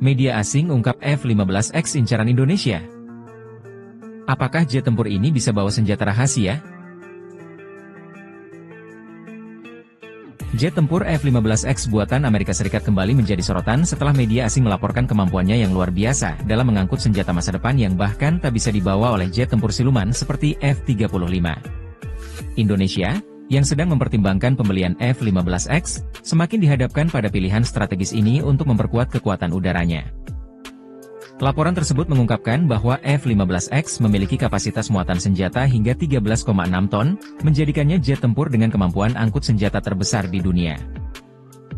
Media asing ungkap F-15X incaran Indonesia. Apakah jet tempur ini bisa bawa senjata rahasia? Jet tempur F-15X buatan Amerika Serikat kembali menjadi sorotan setelah media asing melaporkan kemampuannya yang luar biasa dalam mengangkut senjata masa depan yang bahkan tak bisa dibawa oleh jet tempur siluman seperti F-35. Indonesia, yang sedang mempertimbangkan pembelian F-15X, semakin dihadapkan pada pilihan strategis ini untuk memperkuat kekuatan udaranya. Laporan tersebut mengungkapkan bahwa F-15X memiliki kapasitas muatan senjata hingga 13,6 ton, menjadikannya jet tempur dengan kemampuan angkut senjata terbesar di dunia.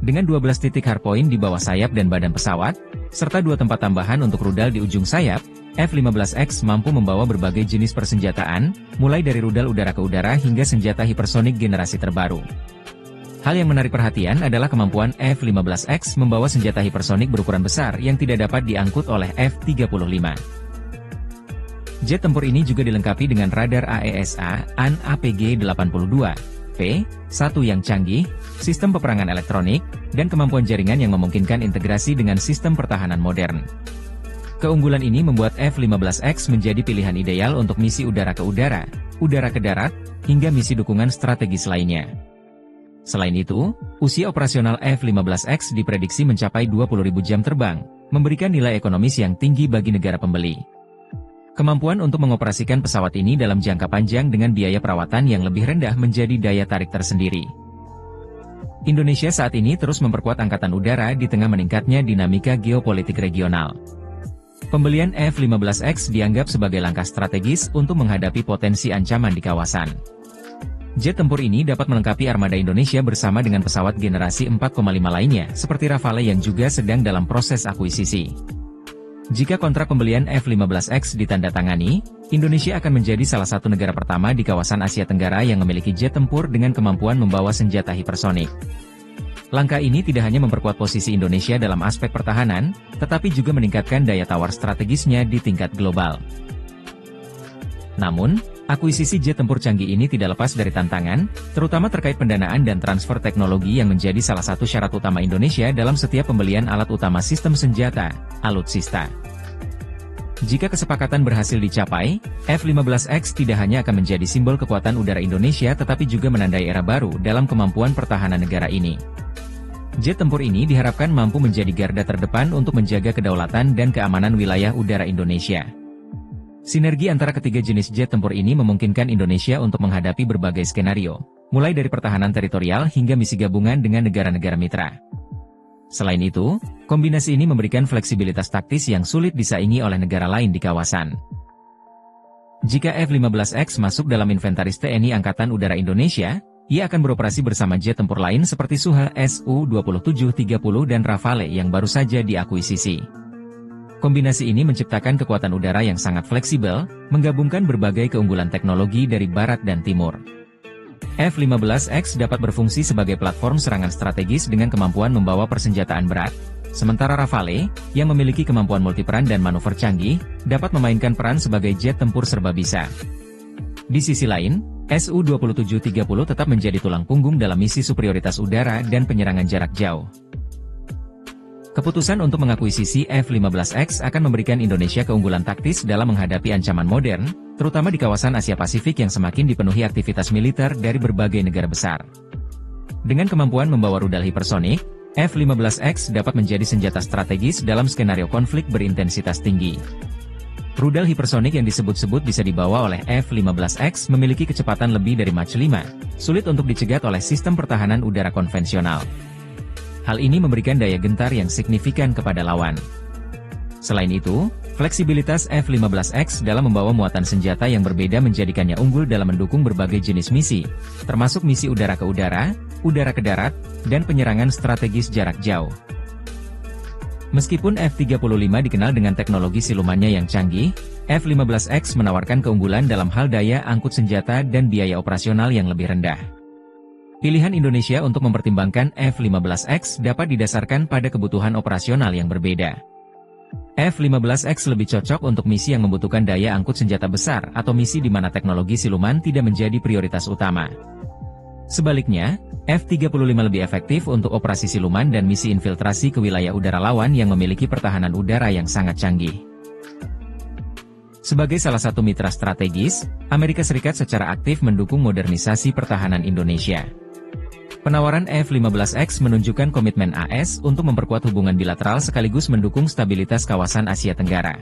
Dengan 12 titik hardpoint di bawah sayap dan badan pesawat, serta 2 tempat tambahan untuk rudal di ujung sayap, F-15X mampu membawa berbagai jenis persenjataan, mulai dari rudal udara ke udara hingga senjata hipersonik generasi terbaru. Hal yang menarik perhatian adalah kemampuan F-15X membawa senjata hipersonik berukuran besar yang tidak dapat diangkut oleh F-35. Jet tempur ini juga dilengkapi dengan radar AESA AN APG-82P1 yang canggih, sistem peperangan elektronik, dan kemampuan jaringan yang memungkinkan integrasi dengan sistem pertahanan modern. Keunggulan ini membuat F-15X menjadi pilihan ideal untuk misi udara ke udara, udara ke darat, hingga misi dukungan strategis lainnya. Selain itu, usia operasional F-15X diprediksi mencapai 20.000 jam terbang, memberikan nilai ekonomis yang tinggi bagi negara pembeli. Kemampuan untuk mengoperasikan pesawat ini dalam jangka panjang dengan biaya perawatan yang lebih rendah menjadi daya tarik tersendiri. Indonesia saat ini terus memperkuat angkatan udara di tengah meningkatnya dinamika geopolitik regional. Pembelian F-15X dianggap sebagai langkah strategis untuk menghadapi potensi ancaman di kawasan. Jet tempur ini dapat melengkapi armada Indonesia bersama dengan pesawat generasi 4,5 lainnya, seperti Rafale yang juga sedang dalam proses akuisisi. Jika kontrak pembelian F-15X ditandatangani, Indonesia akan menjadi salah satu negara pertama di kawasan Asia Tenggara yang memiliki jet tempur dengan kemampuan membawa senjata hipersonik. Langkah ini tidak hanya memperkuat posisi Indonesia dalam aspek pertahanan, tetapi juga meningkatkan daya tawar strategisnya di tingkat global. Namun, akuisisi jet tempur canggih ini tidak lepas dari tantangan, terutama terkait pendanaan dan transfer teknologi yang menjadi salah satu syarat utama Indonesia dalam setiap pembelian alat utama sistem senjata, alutsista. Jika kesepakatan berhasil dicapai, F-15X tidak hanya akan menjadi simbol kekuatan udara Indonesia tetapi juga menandai era baru dalam kemampuan pertahanan negara ini. Jet tempur ini diharapkan mampu menjadi garda terdepan untuk menjaga kedaulatan dan keamanan wilayah udara Indonesia. Sinergi antara ketiga jenis jet tempur ini memungkinkan Indonesia untuk menghadapi berbagai skenario, mulai dari pertahanan teritorial hingga misi gabungan dengan negara-negara mitra. Selain itu, kombinasi ini memberikan fleksibilitas taktis yang sulit disaingi oleh negara lain di kawasan. Jika F-15X masuk dalam inventaris TNI Angkatan Udara Indonesia, ia akan beroperasi bersama jet tempur lain seperti Suha Su-2730 dan Rafale yang baru saja diakuisisi. Kombinasi ini menciptakan kekuatan udara yang sangat fleksibel, menggabungkan berbagai keunggulan teknologi dari barat dan timur. F-15X dapat berfungsi sebagai platform serangan strategis dengan kemampuan membawa persenjataan berat, sementara Rafale, yang memiliki kemampuan multiperan dan manuver canggih, dapat memainkan peran sebagai jet tempur serbabisa. Di sisi lain, Su-2730 tetap menjadi tulang punggung dalam misi superioritas udara dan penyerangan jarak jauh. Keputusan untuk mengakuisisi F-15X akan memberikan Indonesia keunggulan taktis dalam menghadapi ancaman modern, terutama di kawasan Asia Pasifik yang semakin dipenuhi aktivitas militer dari berbagai negara besar. Dengan kemampuan membawa rudal hipersonik, F-15X dapat menjadi senjata strategis dalam skenario konflik berintensitas tinggi. Rudal hipersonik yang disebut-sebut bisa dibawa oleh F-15X memiliki kecepatan lebih dari Mach 5, sulit untuk dicegat oleh sistem pertahanan udara konvensional. Hal ini memberikan daya gentar yang signifikan kepada lawan. Selain itu, fleksibilitas F-15X dalam membawa muatan senjata yang berbeda menjadikannya unggul dalam mendukung berbagai jenis misi, termasuk misi udara ke udara ke darat, dan penyerangan strategis jarak jauh. Meskipun F-35 dikenal dengan teknologi silumannya yang canggih, F-15X menawarkan keunggulan dalam hal daya angkut senjata dan biaya operasional yang lebih rendah. Pilihan Indonesia untuk mempertimbangkan F-15X dapat didasarkan pada kebutuhan operasional yang berbeda. F-15X lebih cocok untuk misi yang membutuhkan daya angkut senjata besar atau misi di mana teknologi siluman tidak menjadi prioritas utama. Sebaliknya, F-35 lebih efektif untuk operasi siluman dan misi infiltrasi ke wilayah udara lawan yang memiliki pertahanan udara yang sangat canggih. Sebagai salah satu mitra strategis, Amerika Serikat secara aktif mendukung modernisasi pertahanan Indonesia. Penawaran F-15X menunjukkan komitmen AS untuk memperkuat hubungan bilateral sekaligus mendukung stabilitas kawasan Asia Tenggara.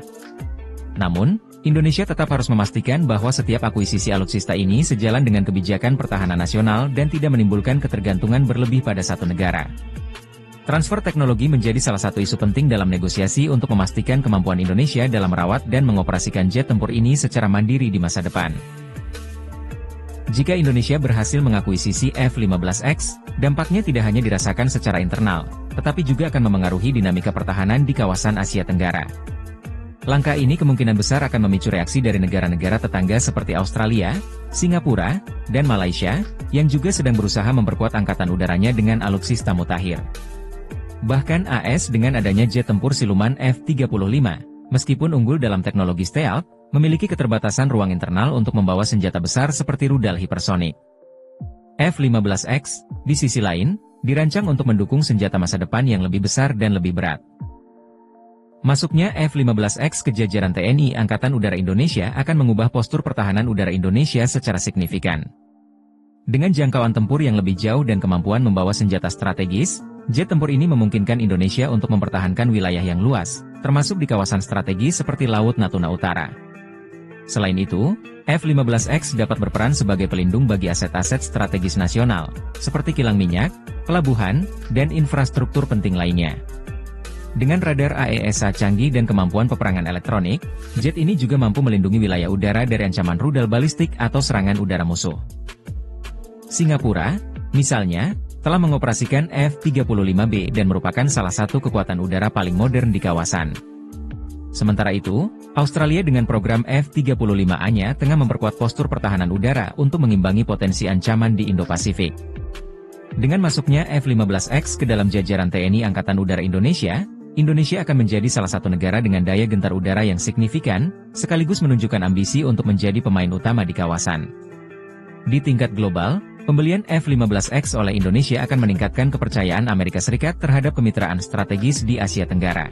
Namun, Indonesia tetap harus memastikan bahwa setiap akuisisi alutsista ini sejalan dengan kebijakan pertahanan nasional dan tidak menimbulkan ketergantungan berlebih pada satu negara. Transfer teknologi menjadi salah satu isu penting dalam negosiasi untuk memastikan kemampuan Indonesia dalam merawat dan mengoperasikan jet tempur ini secara mandiri di masa depan. Jika Indonesia berhasil mengakuisisi F-15X, dampaknya tidak hanya dirasakan secara internal, tetapi juga akan memengaruhi dinamika pertahanan di kawasan Asia Tenggara. Langkah ini kemungkinan besar akan memicu reaksi dari negara-negara tetangga seperti Australia, Singapura, dan Malaysia, yang juga sedang berusaha memperkuat angkatan udaranya dengan alutsista mutakhir. Bahkan AS dengan adanya jet tempur siluman F-35, meskipun unggul dalam teknologi stealth, memiliki keterbatasan ruang internal untuk membawa senjata besar seperti rudal hipersonik. F-15X, di sisi lain, dirancang untuk mendukung senjata masa depan yang lebih besar dan lebih berat. Masuknya F-15X ke jajaran TNI Angkatan Udara Indonesia akan mengubah postur pertahanan udara Indonesia secara signifikan. Dengan jangkauan tempur yang lebih jauh dan kemampuan membawa senjata strategis, jet tempur ini memungkinkan Indonesia untuk mempertahankan wilayah yang luas, termasuk di kawasan strategis seperti Laut Natuna Utara. Selain itu, F-15X dapat berperan sebagai pelindung bagi aset-aset strategis nasional, seperti kilang minyak, pelabuhan, dan infrastruktur penting lainnya. Dengan radar AESA canggih dan kemampuan peperangan elektronik, jet ini juga mampu melindungi wilayah udara dari ancaman rudal balistik atau serangan udara musuh. Singapura, misalnya, telah mengoperasikan F-35B dan merupakan salah satu kekuatan udara paling modern di kawasan. Sementara itu, Australia dengan program F-35A-nya tengah memperkuat postur pertahanan udara untuk mengimbangi potensi ancaman di Indo-Pasifik. Dengan masuknya F-15X ke dalam jajaran TNI Angkatan Udara Indonesia, Indonesia akan menjadi salah satu negara dengan daya gentar udara yang signifikan, sekaligus menunjukkan ambisi untuk menjadi pemain utama di kawasan. Di tingkat global, pembelian F-15X oleh Indonesia akan meningkatkan kepercayaan Amerika Serikat terhadap kemitraan strategis di Asia Tenggara.